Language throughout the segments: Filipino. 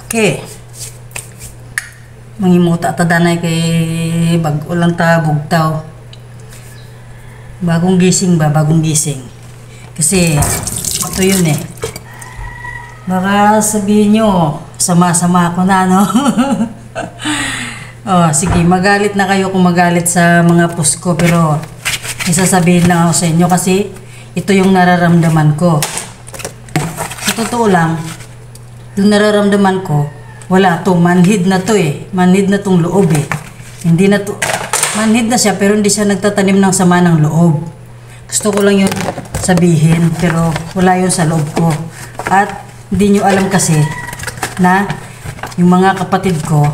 Okay. Mangimuta ta danay kay bag-o lang ta bugtaw. Bagong gising ba? Bagong gising. Kasi ito yun eh. Baka sabihin nyo, sama-sama ako na, no? Oh, sige, magalit na kayo kung magalit sa mga post ko, pero isasabihin lang ako sa inyo kasi ito yung nararamdaman ko. Sa totoo lang, yung nararamdaman ko, wala to, manhid na to eh. Manhid na tong loob eh. Hindi na to, manhid na siya pero hindi siya nagtatanim ng sama ng loob. Gusto ko lang yun sabihin pero wala yun sa loob ko. At hindi nyo alam kasi na yung mga kapatid ko,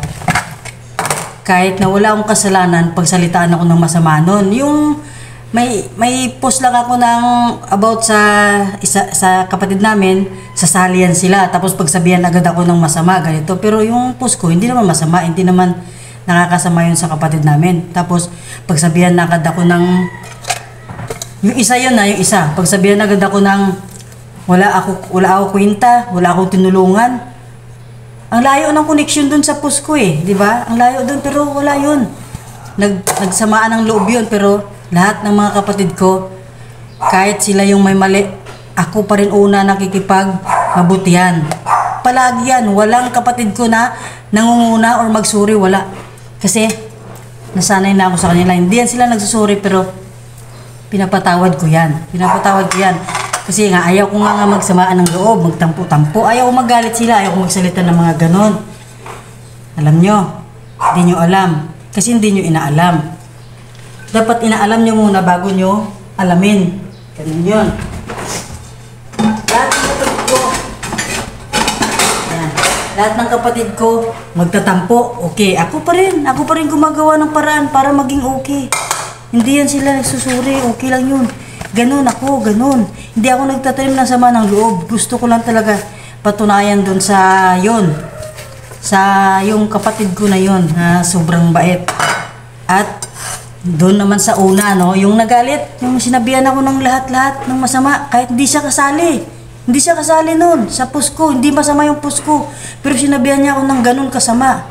kahit na wala akong kasalanan, pagsalitaan ako ng masama nun. Yung may post lang ako ng about sa kapatid namin, sasalian sila. Tapos pagsabihan agad ako ng masama, ganito. Pero yung post ko, hindi naman masama, hindi naman nakakasama yun sa kapatid namin. Tapos pagsabihan na agad ako ng, yung isa yun na, yung isa. Pagsabihan agad ako ng, wala ako kwenta, wala akong tinulungan. Ang layo ng connection dun sa post ko eh, di ba? Ang layo dun pero wala yun. Nagsamaan ng loob yun pero lahat ng mga kapatid ko, kahit sila yung may mali, ako pa rin una nakikipagmabutihan. Palagi yan, walang kapatid ko na nangunguna or magsuri, wala. Kasi nasanay na ako sa kanila. Hindi yan sila nagsusuri pero pinapatawad ko yan. Pinapatawad ko yan. Kasi nga ayaw ko nga magsamaan ng loob, magtampo-tampo. Ayaw ko magalit sila, ayaw ko magsalita ng mga ganon. Alam nyo, hindi nyo alam. Kasi hindi nyo inaalam. Dapat inaalam nyo muna bago nyo alamin. Ganun yun. Lahat ng kapatid ko, yan, lahat ng kapatid ko magtatampo. Okay, ako pa rin gumagawa ng paraan para maging okay. Hindi yan sila nagsusuri, okay lang yun. Ganun ako, ganun. Hindi ako nagtatanim ng sama ng loob. Gusto ko lang talaga patunayan dun sa yun. Sa yung kapatid ko na yun, na sobrang bait. At doon naman sa una, no, yung nagalit, yung sinabihan ako ng lahat-lahat ng masama, kahit hindi siya kasali. Hindi siya kasali noon sa post ko, hindi masama yung post ko. Pero sinabihan niya ako ng ganun kasama.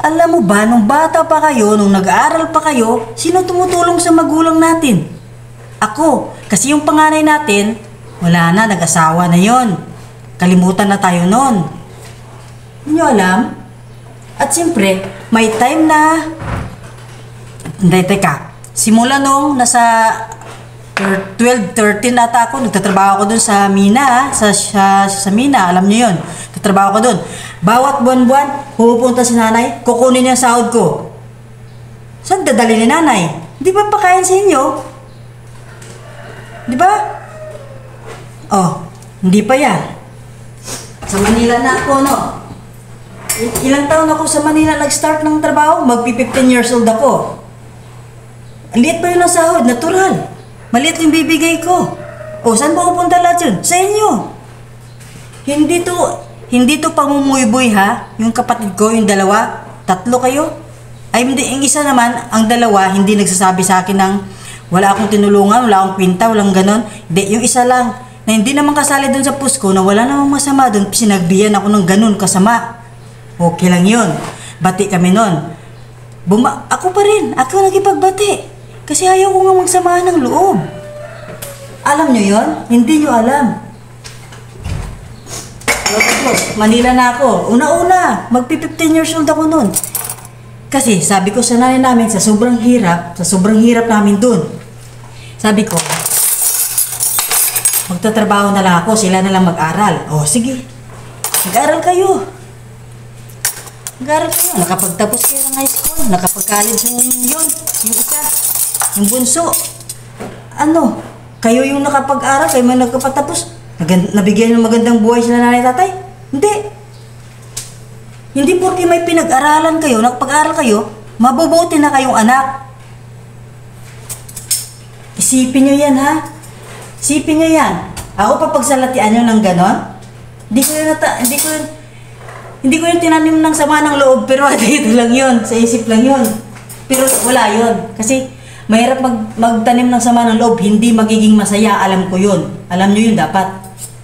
Alam mo ba, nung bata pa kayo, nung nag-aaral pa kayo, sino tumutulong sa magulang natin? Ako. Kasi yung panganay natin, wala na, nag-asawa na yon. Kalimutan na tayo noon. Hindi nyo alam? At siyempre, may time na hindi, teka. Simula nung nasa 12, 13 ata ako, nagtatrabaho ako dun sa Mina, sa Mina, alam niyo yun. Nagtatrabaho ako dun. Bawat buwan-buwan, pupunta si nanay, kukunin niya ang sahod ko. Saan dadali ni nanay? Di ba pakain sa inyo? Di ba? Oh, hindi pa yan. Sa Manila na ako, no? Ilang taon ako sa Manila nag-start ng trabaho, magpi-15 years old ako. Ang liit pa yun ang sahod, natural. Maliit yung bibigay ko. O, saan ba pupunta lahat yun? Sa inyo. Hindi to pamumuyboy ha. Yung kapatid ko, yung dalawa, tatlo kayo. Ay, hindi, yung isa naman, ang dalawa, hindi nagsasabi sa akin ng wala akong tinulungan, wala akong kwenta, walang ganon. Hindi, yung isa lang, na hindi naman kasali dun sa post ko, na wala namang masama dun, sinagbihan ako ng ganon kasama. Okay lang yun. Bati kami nun. Ako pa rin, ako nagipagbati. Kasi ayaw ko nga magsamahan ng loob. Alam nyo yun? Hindi nyo alam. Manila na ako. Una-una, magpi-15 years old ako nun. Kasi sabi ko sa nanay namin, sa sobrang hirap namin dun. Sabi ko, magtatrabaho na lang ako, sila na lang mag-aral. O sige, mag-aral kayo. Mag-aral kayo. Nakapagtapos kayo ng high school, nakapag-college yun, yung isa. Yung bunso, ano, kayo yung nakapag-aral, kayo may nagkapatapos, nabigyan ng magandang buhay sila nanay tatay? Hindi. Hindi porque may pinag-aralan kayo, nakapag-aral kayo, mabubuti na kayong anak. Isipin nyo yan ha. Isipin nyo yan. Ako papagsalatian nyo ng ganon, hindi ko yung tinanim ng sama ng loob, pero dito lang yun, sa isip lang yun. Pero wala yun, kasi mahirap magtanim ng sama ng loob, hindi magiging masaya, alam ko yun. Alam nyo yun dapat.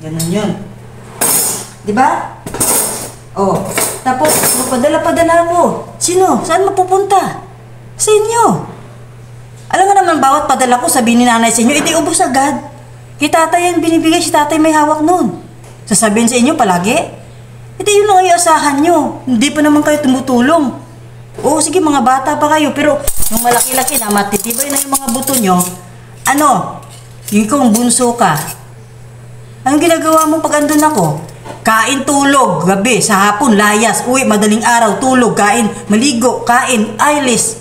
Ganun yun. Diba? Oh, tapos magpadala-padala ako. Sino? Saan mapupunta? Sa inyo. Alam nga naman, bawat padala ko, sabihin ni nanay sa inyo, edi ubos agad. Kay tatay yan binibigay, si tatay may hawak nun. Sasabihin sa inyo palagi, edi yun lang ay asahan nyo. Hindi pa naman kayo tumutulong. Oo, sige, mga bata pa kayo, pero yung malaki-laki na, matitibay na yung mga buto nyo, ano, yung kung bunso ka, anong ginagawa mo pag andun ako? Kain, tulog, gabi, sa hapon, layas, uwi, madaling araw, tulog, kain, maligo, kain, alis.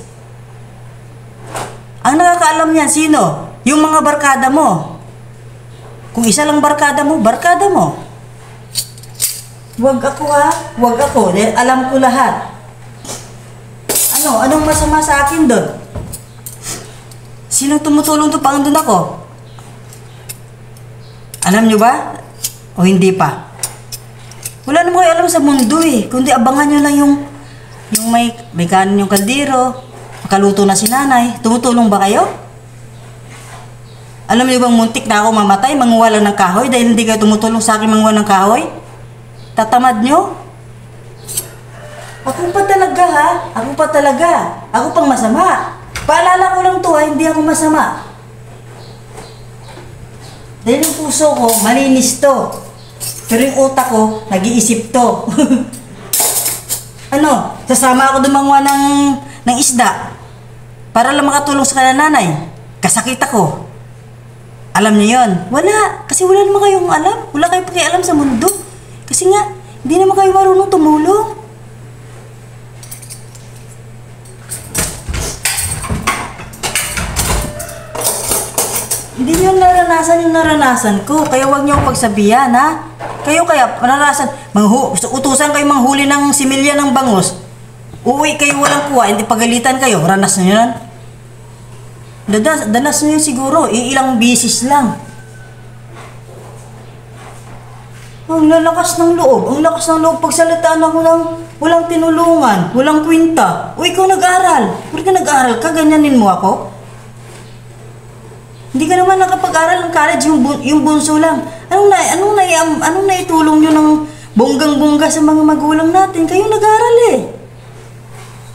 Ang nakakaalam niyan, sino? Yung mga barkada mo. Kung isa lang barkada mo, barkada mo. Huwag ako ha, huwag ako, dahil alam ko lahat. Ano? Anong masama sa akin doon? Sinong tumutulong to pang doon ako? Alam nyo ba? O hindi pa? Wala naman kayo alam sa mundo eh. Kundi abangan nyo lang yung may kanin yung kaldero, makaluto na si nanay. Tumutulong ba kayo? Alam niyo bang muntik na ako mamatay, manguha lang ng kahoy dahil hindi kayo tumutulong sa akin manguha ng kahoy? Tatamad nyo? Ako pa talaga ha? Ako pa talaga. Ako pang masama. Paalala ko lang to ha, hindi ako masama. Dahil yung puso ko, malinis to. Pero yung utak ko, nag-iisip to. Ano? Sasama ako dumanguha ng isda. Para lang makatulong sa kananay. Kasakit ako. Alam niyo yon? Wala. Kasi wala naman kayong alam. Wala kayong pakialam sa mundo. Kasi nga, hindi naman kayo marunong tumulong. Hindi niyo naranasan yung naranasan ko. Kaya huwag niyo akong pagsabihan, ha? Kayo kaya, naranasan. Utusan kayo manghuli ng similya ng bangus. Uwi kayo walang kuha, hindi pagalitan kayo. Ranas niyo yan. Danas niyo siguro. Ilang bisis lang. Ang lalakas ng loob. Ang lakas ng loob. Pagsalitaan ako ng walang tinulungan, walang kwinta. O ikaw nag-aral. Pwede ka nag-aral ka, ganyanin mo ako. Hindi ka naman nakapag-aral ng college, yung bunso lang. Anong naitulong nyo ng bonggang-bongga sa mga magulang natin? Kayo nag-aral eh.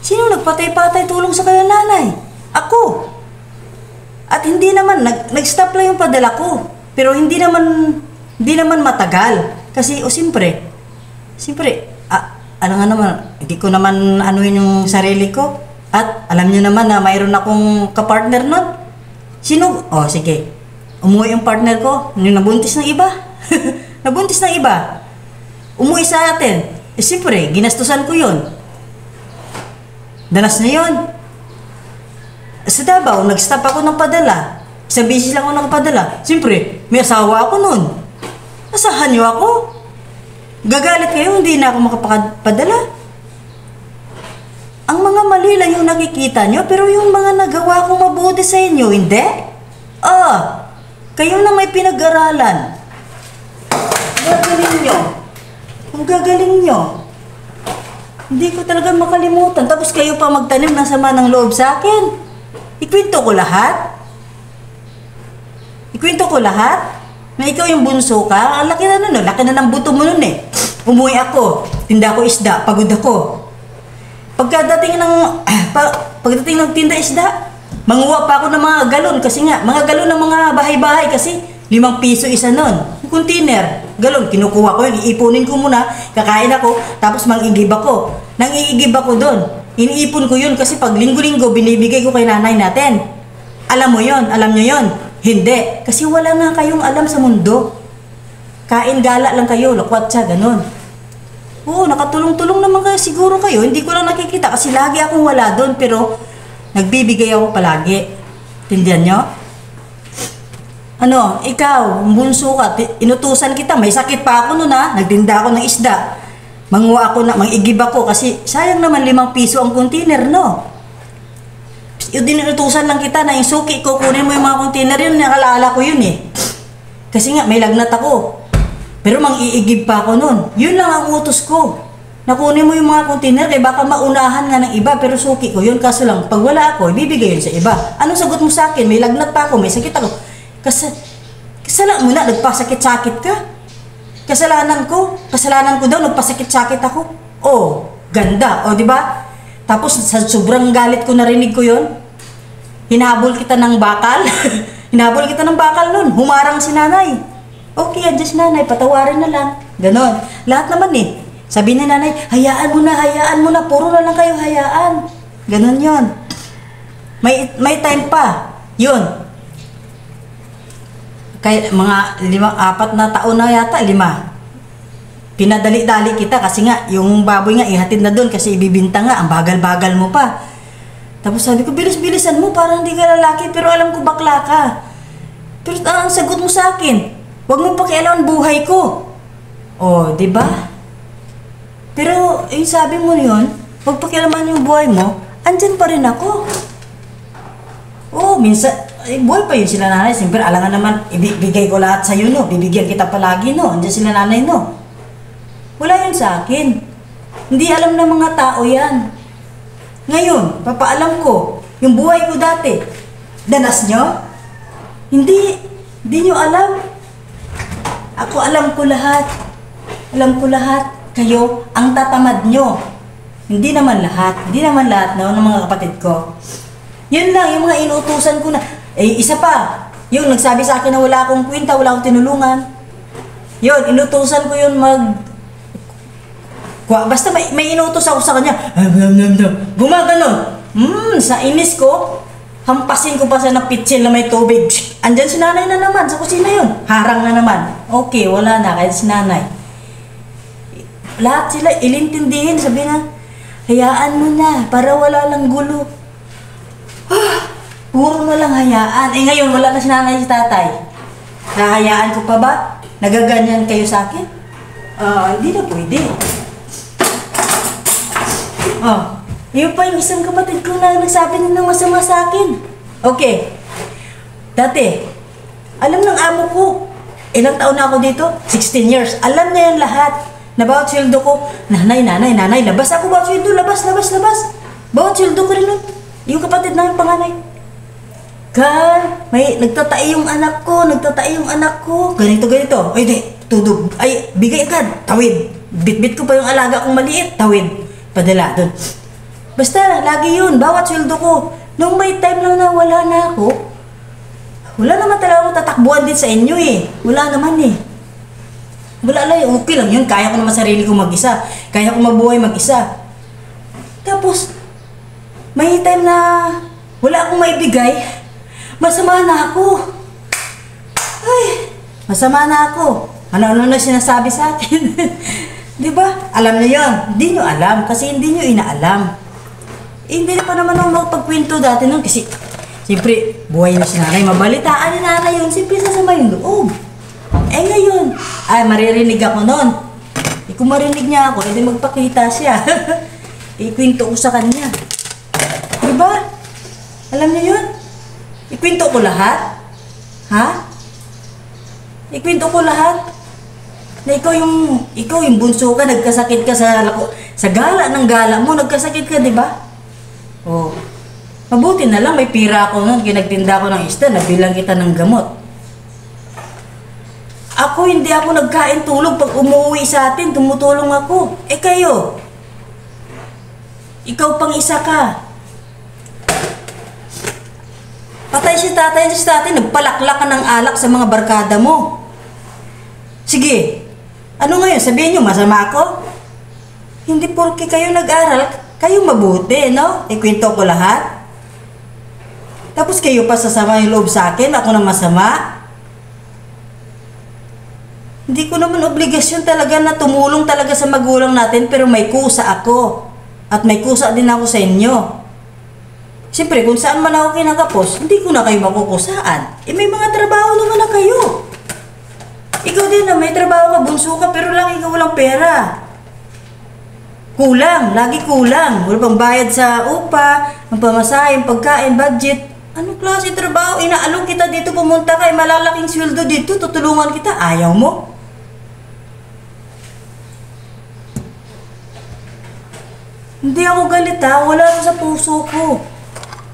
Sino nagpatay-patay tulong sa kaya nanay? Ako. At hindi naman, nag-stop lang yung padala ko. Pero hindi naman matagal. Kasi, siyempre, ano nga naman, hindi ko naman anuin yung sarili ko. At alam niyo naman na mayroon akong kapartner nun. Sino? Sige. Umuwi yung partner ko. Yung nabuntis ng iba. Nabuntis ng iba. Umuwi sa atin. Siyempre, ginastusan ko yun. Danas na yun. Sa Davao, nag-stop ako ng padala. Isang beses lang ako nakapadala. Siyempre, may asawa ako nun. Asahan niyo ako? Gagalit kayo, hindi na ako makapagpadala. Ang mga mali lang yung nakikita nyo, pero yung mga nagawa kong mabuti sa inyo, hindi? Kayo na may pinag-aralan. Gagaling nyo. Kung gagaling nyo, hindi ko talaga makalimutan. Tapos kayo pa magtanim ng sama ng loob sa akin. Ikwento ko lahat. Na ikaw yung bunso ka. Laki na ng buto mo nun eh. Umuwi ako, tinda ko isda, pagod ako. Pagdating ng tinda isda, manguha pa ako ng mga galon kasi nga, mga galon ng mga bahay-bahay kasi 5 piso isa nun. Container, galon, kinukuha ko yun, iipunin ko muna, kakain ako, tapos mangigib ako. Nangigib ako doon. Iniipon ko yun kasi pag linggo-linggo binibigay ko kay nanay natin. Alam mo yun, alam nyo yun. Hindi, kasi wala nga kayong alam sa mundo. Kain gala lang kayo, lakwat siya, ganun. Oo, nakatulong-tulong naman kayo, siguro kayo. Hindi ko lang nakikita kasi lagi akong wala doon, pero nagbibigay ako palagi. Tindihan nyo? Ano, ikaw, bunso ka, inutusan kita, may sakit pa ako noon ha, nagtinda ako ng isda. Mangigib ako kasi sayang naman 5 piso ang container, no? Inutusan lang kita na yung suki ko, kunin mo yung mga container yun, nakalala ko yun eh. Kasi nga, may lagnat ako. Pero mang-iigib pa ako nun. Yun lang ang utos ko. Nakunin mo yung mga container, kaya baka maunahan nga ng iba, pero suki ko yun. Kaso lang, pag wala ako, ibibigay yun sa iba. Anong sagot mo sa akin? May lagnat pa ako, may sakit ako. Kasala mo na, nagpasakit-sakit ka. Kasalanan ko daw, nagpasakit-sakit ako. Oh, ganda. O, di ba? Tapos, sa sobrang galit ko, narinig ko yon. Hinabol kita ng bakal. Hinabol kita ng bakal nun. Humarang si nanay. Okay, andyan si nanay, patawarin na lang. Ganon. Lahat naman eh. Sabi ni nanay, hayaan mo na. Puro na lang kayo hayaan. Ganon yon. May time pa. Yun. Kaya mga 4 na taon na yata, 5. Pinadali-dali kita kasi nga, yung baboy nga, ihatid na doon kasi ibibinta nga, ang bagal-bagal mo pa. Tapos sabi ko, bilis-bilisan mo, parang hindi ka lalaki, pero alam ko bakla ka. Pero ang sagot mo sa akin, huwag mo pakialaman buhay ko. Oh, di ba? Pero, yung sabi mo yun, huwag pakialaman yung buhay mo, andyan pa rin ako. Oh, minsan, buhay pa yun sila nanay. Siyempre, alangan naman, ibigay ko lahat sa'yo, no? Bibigyan kita palagi, no? Andyan sila nanay, no? Wala yun sa akin. Hindi alam ng mga tao yan. Ngayon, papaalam ko, yung buhay ko dati, danas nyo? Hindi nyo alam. Ako alam ko lahat. Alam ko lahat. Kayo, ang tatamad nyo. Hindi naman lahat, no, ng mga kapatid ko. Yun lang, yung mga inuutusan ko na, isa pa, yung nagsabi sa akin na wala akong kwenta, wala akong tinulungan. Yun, inutusan ko yun basta may inutos ako sa kanya, gumaganon. Sa inis ko, hampasin ko pa sa napitsin na may tubig. Andyan si nanay na naman, sa kusina yun. Harang na naman. Okay, wala na, kahit si nanay. Lahat sila ilintindihin, sabi na, hayaan mo na, para wala lang gulo. Puro na lang hayaan. Ngayon, wala na si nanay, si tatay. Hahayaan ko pa ba? Nagaganyan kayo sa akin? Hindi na pwede. Yun pa yung isang kapatid ko na nagsabi ng masama sa akin. Okay. Dati, alam ng amo ko, ilang taon na ako dito? 16 years. Alam niya yan lahat. Na bawat sweldo ko, nanay, labas ako, bawat sweldo, labas. Bawat sweldo ko rin nun. Yung kapatid na yung panganay. Nagtatai yung anak ko. Ganito. Ay, di, tudog. Ay, bigay agad. Tawid. Bit ko pa yung alaga kong maliit. Tawid. Padala doon. Basta, lagi yun. Bawat sweldo ko. Nung may time lang na wala na ako, wala naman talaga akong tatakbuhan din sa inyo eh. Wala naman eh. Wala lang. Okay lang yun. Kaya ko naman sarili ko mag-isa. Kaya ko mabuhay mag-isa. Tapos, may time na wala akong maibigay. Masama na ako. Ay, masama na ako. Ano na sinasabi sa akin? Diba? Alam niyo yun. Hindi nyo alam kasi hindi nyo inaalam. Hindi pa naman ako magpagkwento dati nun kasi siyempre, buhay na si nanay. Mabalitaan ni nanay yun. Siyempre, sasama yung loob. Ngayon, maririnig ako nun. Kung marinig niya ako, edi magpakita siya. Ikwento ko sa kanya. Diba? Alam niyo yun? Ikwento ko lahat? Ha? Ikwento ko lahat? Na ikaw yung bunso ka, nagkasakit ka sa gala ng gala mo, nagkasakit ka, di ba? Oh. Mabuti na lang, may pira ako noon, kinagtinda ko ng isda, nabilang kita ng gamot. Ako, hindi ako nagkain tulog pag umuwi sa atin, tumutulong ako. Kayo, ikaw pang isa ka. Patay si tatay, nagpalaklak ka ng alak sa mga barkada mo. Sige. Ano ngayon? Sabihin nyo, masama ako? Hindi porke kayo nag-aral, kayo mabuti, no? Ikwento ko lahat. Tapos kayo pa sasama yung loob sa akin, ako na masama. Hindi ko naman obligasyon talaga na tumulong talaga sa magulang natin, pero may kusa ako. At may kusa din ako sa inyo. Siyempre, kung saan man ako kinakapos, hindi ko na kayo makukusaan. May mga trabaho naman na kayo. Ikaw din na may trabaho ka, bunso ka, pero lang ikaw walang pera. Kulang, lagi kulang. Wala pang bayad sa upa, ang pamasahe, ang pagkain, budget. Ano klase trabaho? Inaalok kita dito, pumunta ka, malalaking sweldo dito, tutulungan kita. Ayaw mo? Hindi ako galit ha, wala na sa puso ko.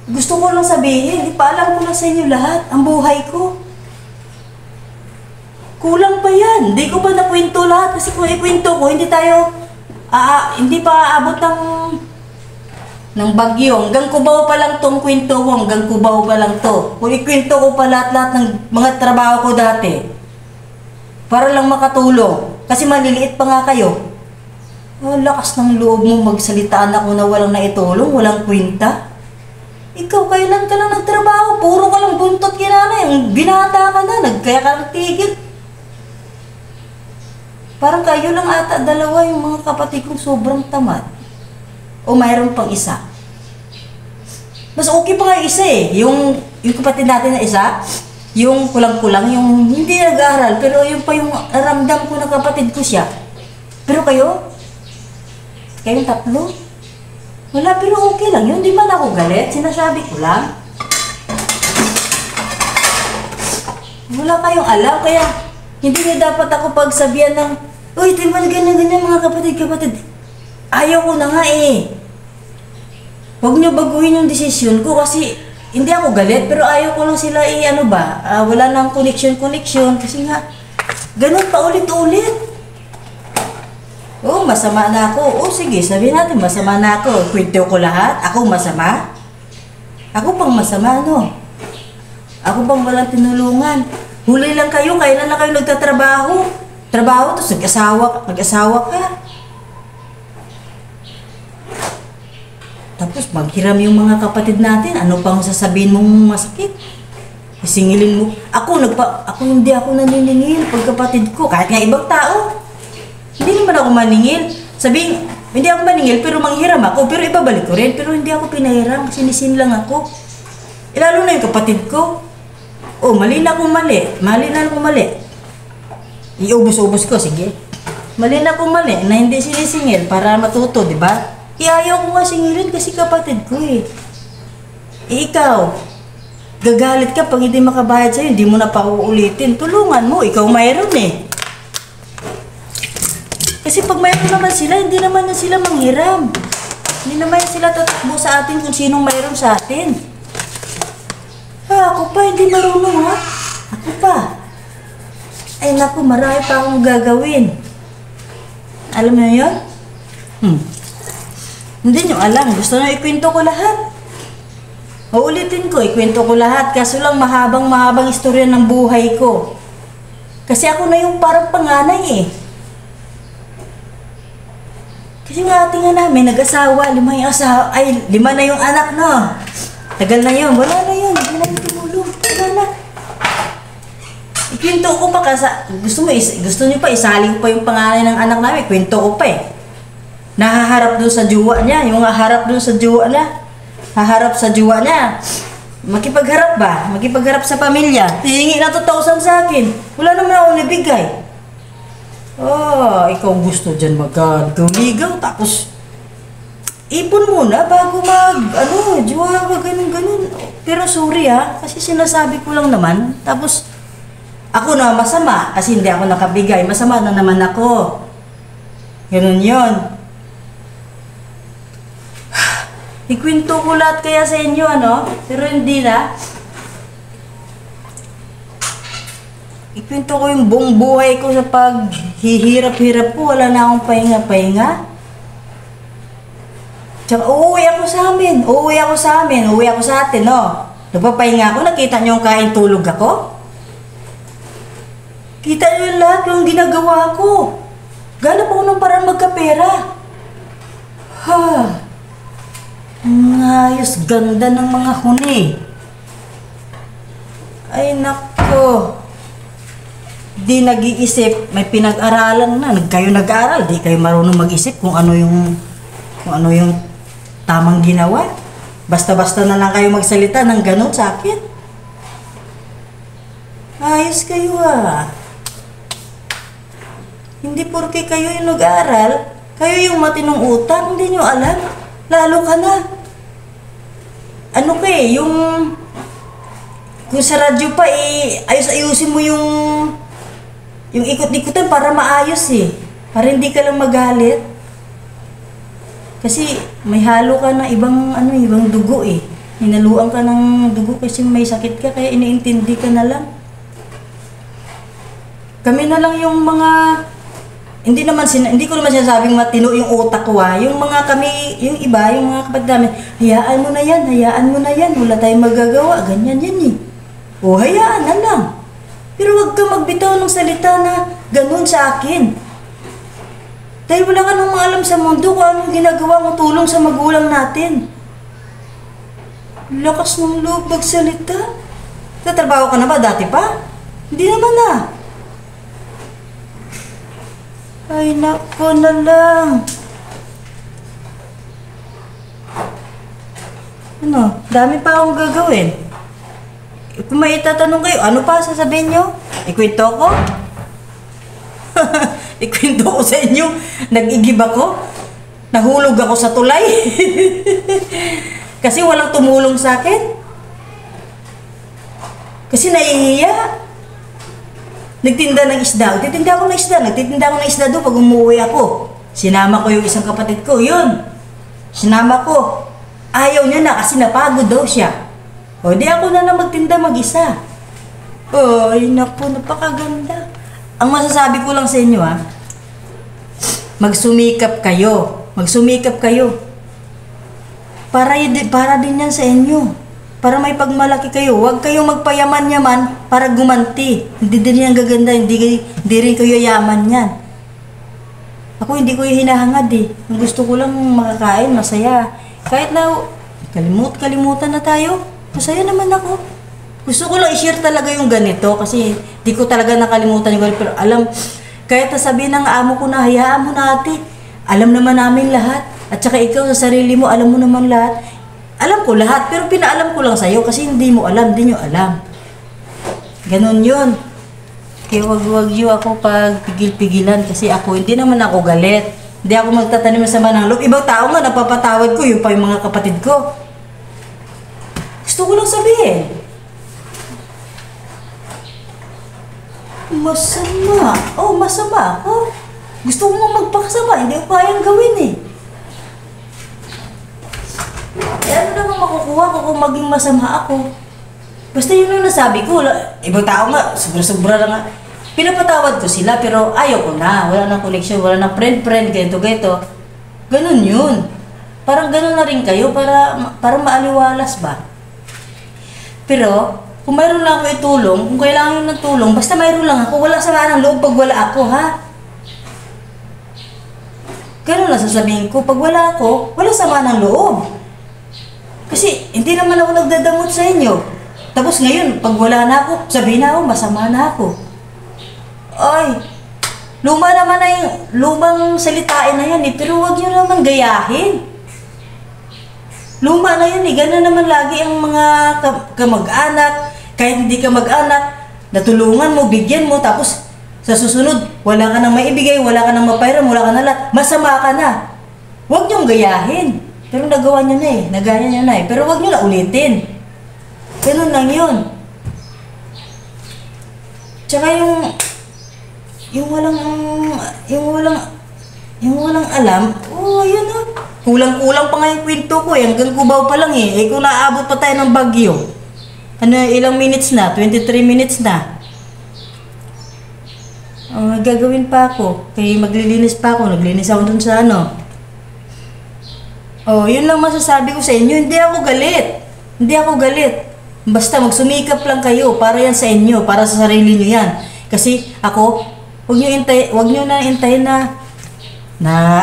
Gusto ko lang sabihin, ipaalam ko na sa inyo lahat, ang buhay ko. Kulang pa yan. Hindi ko pa nakwento to lahat kasi kung ikwento ko, hindi tayo, hindi pa aabot ng bagyo. Hanggang Cubao pa lang tong kwento ko, hanggang Cubao pa lang to. Kung ikwento ko pa lahat-lahat ng mga trabaho ko dati, para lang makatulong. Kasi maliliit pa nga kayo. Lakas ng loob mo magsalitaan ako na walang naitulong, walang kwenta. Ikaw, kailan ka lang nagtrabaho? Puro ka lang buntot kinana. Yung binata ka na, kaya ka nagtigil. Parang kayo lang ata dalawa yung mga kapatid kong sobrang tamad. O mayroon pang isa. Mas okay pa nga yung isa eh. Yung kapatid natin na isa, yung kulang-kulang, yung hindi nag-aaral, pero yung pa yung ramdam ko na kapatid ko siya. Pero kayong tatlo, wala, pero okay lang yun. Di man ako galit, sinasabi ko lang. Wala kayong alam, kaya hindi na dapat ako pagsabihan ng, uy, di ba ganyan-ganyan mga kapatid. Ayaw ko na nga eh. Huwag niyo baguhin yung desisyon ko kasi hindi ako galit, pero ayaw ko lang sila wala nang connection kasi nga, ganun pa ulit-ulit. Masama na ako. Sige, sabihin natin, masama na ako. Kwento ko lahat. Ako masama? Ako pang masama, no? Ako pang walang tinulungan. Huli lang kayo, kailan na kayo nagtatrabaho? Trabaho, tapos nag-asawa ka. Tapos maghiram yung mga kapatid natin, ano pang sasabihin mong masakit? Isingilin mo. Ako hindi ako naniningil pag kapatid ko. Kahit nga ibang tao. Hindi naman ako maningil. Sabihin, hindi ako maningil pero manghiram ako. Pero ibabalik ko rin. Pero hindi ako pinahiram. Sinisin lang ako. Lalo na yung kapatid ko. Mali na akong mali. Iubos-ubos ko, sige. Mali na akong mali na hindi sinisingil para matuto, di ba? Ayaw ko nga singilin kasi kapatid ko eh. Ikaw, gagalit ka pag hindi makabayad sa'yo, hindi mo na pa uulitin. Tulungan mo, ikaw mayroon eh. Kasi pag mayroon naman sila, hindi naman na sila manghiram. Hindi naman sila tatakbo sa atin kung sinong mayroon sa atin. Ako pa, hindi marunong ha? Ako pa. Ay naku, marami pa akong gagawin. Alam mo yun? Hindi nyo alam. Gusto nyo ikwento ko lahat. Uulitin ko, ikwento ko lahat. Kaso lang mahabang istorya ng buhay ko. Kasi ako na yung parang panganay eh. Kasi yung ate nga namin, nag-asawa, 5 na yung anak, no? Tagal na yun, wala na yun, hindi na yung tumulong, wala na. Ikwento ko pa kasi, gusto nyo pa, isali ko pa yung pangalan ng anak namin, kwento ko pa eh. Nahaharap doon sa jowa niya, haharap sa jowa niya. Makipagharap ba? Makipagharap sa pamilya. Hihingi na 2,000 sa akin. Wala naman ako nabigay. Ikaw gusto dyan mag-ligaw, tapos ipon muna bago jowa, ganun. Pero sorry kasi sinasabi ko lang naman, tapos ako na masama, kasi hindi ako nakabigay, masama na naman ako. Ganun yun. Ikwento ko lahat kaya sa inyo, pero hindi na. Ikwento ko yung buong buhay ko sa paghihirap-hirap ko. Wala na akong pahinga-pahinga. Tsaka uuwi ako sa atin, no? Nagpapahinga ako, nakita niyo yung kain tulog ako? Kita niyo lahat yung ginagawa ko. Ganap ako ng parang magkapera. Ayos, ganda ng mga huni. Ay, nako. Di nag-iisip, may pinag-aralan na. Kayo nag-aaral, di kayo marunong mag-isip kung ano yung tamang ginawa. Basta-basta na lang kayo magsalita ng ganun sa akin. Ayos kayo Hindi porke kayo yung nag-aaral, kayo yung matinong utang, hindi nyo alam. Lalo ka na. Kung sa radyo pa ayusin mo yung ikot-ikotan para maayos para hindi ka lang magalit. Kasi may halo ka na ibang dugo hinaluan ka ng dugo kasi may sakit ka, kaya iniintindi ka na lang. Kami na lang yung mga hindi ko naman sinasabing matino yung utak ko ha. Yung mga kami, yung iba, yung mga kapatid namin, hayaan mo na yan, hayaan mo na yan, wala tayong magagawa, ganyan yan eh. O hayaan na lang. Pero wag ka magbitaw ng salita na ganun sa akin. Dahil wala ka nang maalam sa mundo kung anong ginagawa mo tulong sa magulang natin. Lakas ng loob magsalita. Tatrabaho ka na ba dati pa? Hindi naman na. Ay nako na lang. Ano? Dami pa akong gagawin. Kung may itatanong kayo, ano pa sasabihin nyo? Ikwento ko? Ikwento ko sa inyo. Nag-igib ako. Nahulog ako sa tulay. Kasi walang tumulong sa akin. Kasi nahihiya. Nagtinda ng isda. Nagtitinda ako ng isda doon pag umuwi ako. Sinama ko yung isang kapatid ko. Yun. Sinama ko. Ayaw niya na kasi napagod daw siya. O di ako na lang magtinda mag-isa. Ay naku, napakaganda. Ang masasabi ko lang sa inyo magsumikap kayo. Magsumikap kayo. Para din yan sa inyo. Para may pagmalaki kayo. Huwag kayong magpayaman-yaman para gumanti. Hindi din yan gaganda. Hindi rin kayo yaman yan. Ako hindi ko yung hinahangad eh. Ang gusto ko lang makakain, masaya. Kahit na kalimutan na tayo, masaya naman ako. Gusto ko lang i-share talaga yung ganito kasi di ko talaga nakalimutan yung ganito. Pero kahit sabihin ng amo ko na hayaan mo na ate, alam naman namin lahat. At saka ikaw sa sarili mo, alam mo naman lahat. Alam ko lahat, pero pinaalam ko lang sa'yo kasi hindi mo alam, hindi nyo alam. Ganon yun. Kaya wag nyo ako pagpigil-pigilan kasi hindi naman ako galit. Hindi ako magtatanim sa sama ng loob. Ibang tao nga, napapatawad ko, yung pa yung mga kapatid ko. Gusto ko lang sabihin. Masama. Masama ako. Gusto ko nga magpakasama, hindi ko kayang gawin eh. Ano naman makukuha ko kung maging masama ako? Basta yun ang nasabi ko. Ibang tao nga, sobra-sobra lang nga. Pinapatawad ko sila pero ayaw ko na. Wala nang connection, wala nang friend, ganito. Ganun yun. Parang ganun na rin kayo para maaliwalas ba? Pero, kung mayroon lang ako itulong, kung kailangan yun ng tulong, basta mayroon lang ako, wala sama ng loob pag wala ako, ha? Ganun lang sasabihin ko, pag wala ako, wala sama ng loob. Kasi hindi naman ako nagdadamot sa inyo. Tapos ngayon, pag wala na ako, sabihin na ako, masama na ako. Ay, lumang salitain na yan eh, pero huwag nyo naman gayahin. Luma na yan eh, gano'n naman lagi ang mga kamag-anak, kahit hindi ka mag-anak, natulungan mo, bigyan mo, tapos sa susunod, wala ka nang maibigay, wala ka nang mapairam, wala ka na lahat, masama ka na. Huwag nyong gayahin. Pero nagawa nyo na eh, nagaya nyo na eh, pero huwag nyo na ulitin. Ganun lang yun. Tsaka yung walang alam, yun o. Kulang-kulang pa nga yung kwento ko eh, hanggang Cubao pa lang eh. Kung naaabot pa tayo ng Bagyo, ilang minutes na? 23 minutes na. Gagawin pa ako, kaya maglilinis pa ako, naglinis ako dun sa yun lang masasabi ko sa inyo, hindi ako galit. Basta magsumikap lang kayo, para yan sa inyo, para sa sarili nyo yan. Kasi ako, huwag nyo na intayin na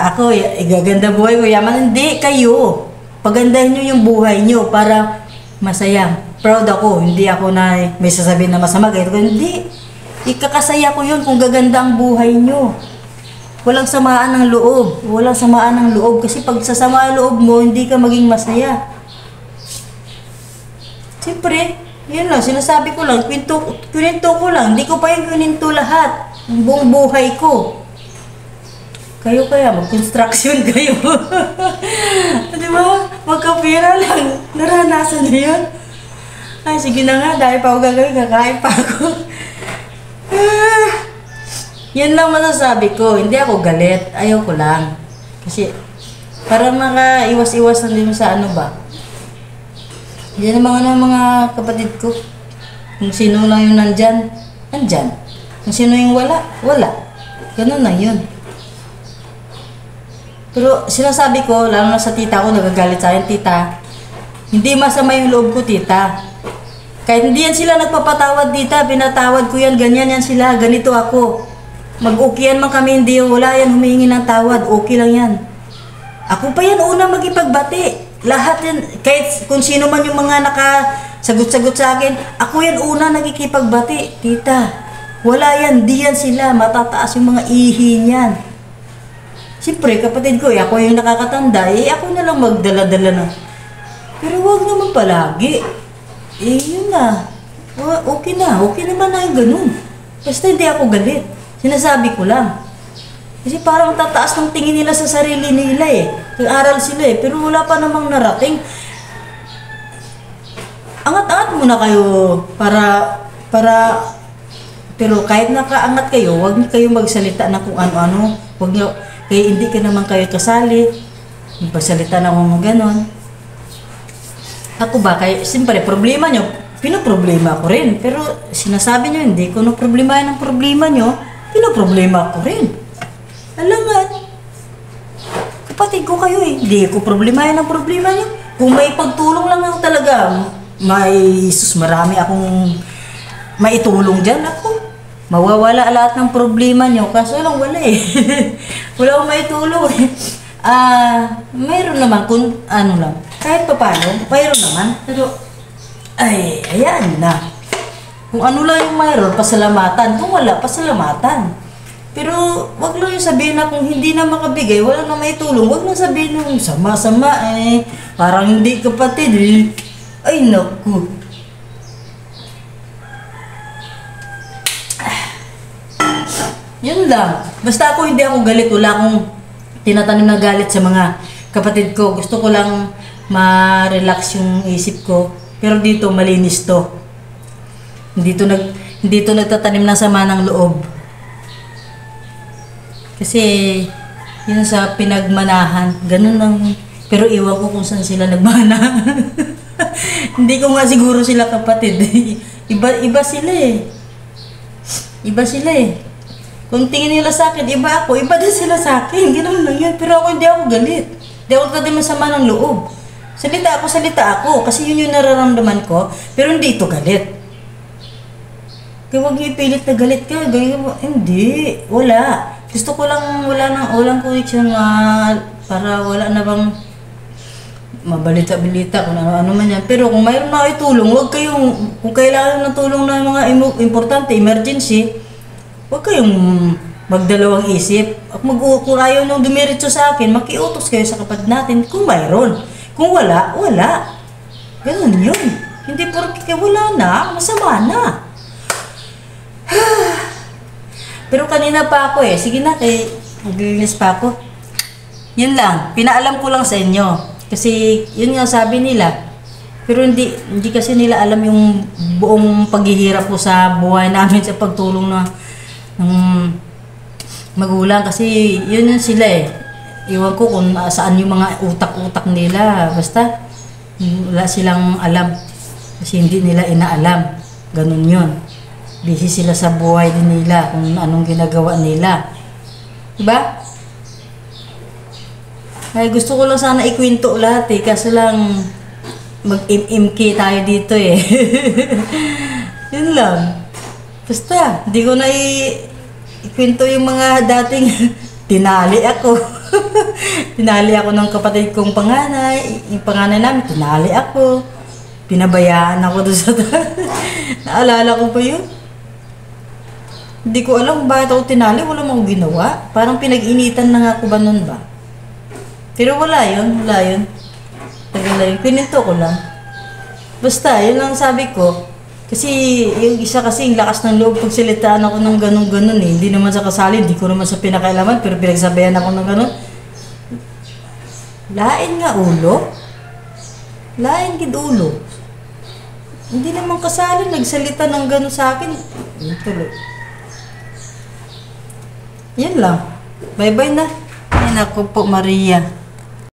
ako, gaganda buhay ko, yaman. Hindi, kayo. Pagandahin nyo yung buhay nyo para masaya. Proud ako, hindi ako na may sasabihin na masama. Hindi, ikakasaya ko yun kung gaganda ang buhay nyo. Walang samaan ng loob. Kasi pag sasama ang loob mo, hindi ka maging masaya. Siyempre, yun lang, sinasabi ko lang, kwento ko lang. Hindi ko pa yung kwento lahat. Ang buong buhay ko. Kayo kaya, mag-construction kayo. Di ba? Magkapira lang. Naranasan niyo yun? Ay, sige na nga, dahil pa ako gagawin, kakain pa ako. Yan lang masasabi ko. Hindi ako galit. Ayaw ko lang. Kasi, para makaiwas-iwas na din sa yan ang mga kapatid ko. Kung sino lang yung nandyan. Kung sino yung wala. Ganun na yun. Pero sinasabi ko, lalo na sa tita ko, nagagalit sa akin, tita, hindi masama yung loob ko, tita. Kahit hindi yan sila nagpapatawad, tita, pinatawad ko yan, ganyan yan sila, ganito ako. Mag-okay man kami, hindi yung wala yan, humihingi ng tawad, okay lang yan. Ako pa yan una magipagbati. Lahat yan, kahit kung sino man yung mga nakasagot-sagot sa akin, ako yan una nagikipagbati, tita. Wala yan, di yan sila, matataas yung mga ihi niyan. Siyempre, kapatid ko, ako yung nakakatanda, ako na lang magdala-dala na. Pero wag naman palagi. Yun na. Okay naman na yung ganun. Basta hindi ako galit. Sinasabi ko lang. Kasi parang tataas ng tingin nila sa sarili nila Nag-aral sila pero wala pa namang narating. Angat-angat muna kayo pero kahit nakaangat kayo, huwag niyo kayo magsalita na kung ano-ano. Huwag niyo, kaya hindi ka naman kayo kasali. Magpasalita na kung gano'n. Ako ba, kaya, siyempre, problema niyo, pinoproblema ko rin. Pero sinasabi niyo, hindi ko na problemahin ang problema niyo, pinoproblema ko rin. Alangan. Kapatid ko kayo hindi ko problemahin ang problema niyo. Kung may pagtulong lang ako talaga, marami akong maitulong dyan. Ako, mawawala lahat ng problema niyo. Kaso lang wala wala akong maitulong mayroon naman kung ano lang. Kahit pa paano, mayroon naman. Pero, ayan na. Kung ano lang yung mayroon, pasalamatan. Kung wala, pasalamatan. Pero, wag lang yung sabihin na kung hindi na makabigay, wala na maitulong. Wag na sabihin nung sama-sama parang hindi kapatid Ay, naku. Yun lang. Basta ako hindi ako galit. Wala akong tinatanim na galit sa mga kapatid ko. Gusto ko lang ma-relax yung isip ko. Pero dito, malinis to. Hindi to nagtatanim ng sama ng loob. Kasi, yun sa pinagmanahan. Ganun lang. Pero iwan ko kung saan sila nagmana. Hindi ko nga siguro sila kapatid. Iba sila Iba sila Kung tingin nila sa akin, iba ako, iba din sila sa akin. Ganoon lang yan. Pero ako hindi ako galit. Hindi ako tayo masama ng loob. Salita ako. Kasi yun yung nararamdaman ko. Pero hindi ito galit. Kaya huwag niyo ipilit na galit ka. Hindi. Wala. Gusto ko lang, walang connection para wala na bang mabalita-balita kung ano man yan. Pero kung mayroon na kayo tulong, kung kailangan ng tulong na mga importante, emergency, huwag kayong magdalawang isip. Kung ayaw nang dumiretso sa akin, makiutos kayo sa kapatid natin kung mayroon. Kung wala, wala. Ganun yun. Hindi porke wala na, masama na. Pero kanina pa ako sige na, maglilis pa ako. Yun lang, pinaalam ko lang sa inyo. Kasi yun nga sabi nila. Pero hindi kasi nila alam yung buong paghihirap ko sa buhay namin sa pagtulong ng magulang. Kasi yun sila Iwan ko kung saan yung mga utak-utak nila. Basta wala silang alam. Kasi hindi nila inaalam. Ganun yun. Busy sila sa buhay din nila kung anong ginagawa nila. Diba? Ay, gusto ko lang sana ikwento lahat kaso lang mag-MK tayo dito Yun lang. Basta, hindi ko na ikwento yung mga dating tinali ako. Tinali ako ng kapatid kong panganay. Yung panganay namin, tinali ako. Pinabayaan ako doon sa naalala ko pa yun. Hindi ko alam kung bakit ako tinali. Wala mo ginawa. Parang pinag-initan na nga ako ba nun ba? Pero wala yun. Wala yun. Pininto ko lang. Basta, yun lang sabi ko. Kasi yung isa kasi yung lakas ng loob pagsalitaan ako ng ganun-ganun Hindi naman sa kasali, hindi ko naman sa pinakailaman, pero pinagsabayan ako ng ganun. Lain nga ulo. Lain gid ulo. Hindi naman kasali, nagsalita ng ganun sa akin. Tuloy. Yan lang. Bye-bye na. Ay, naku po, Maria.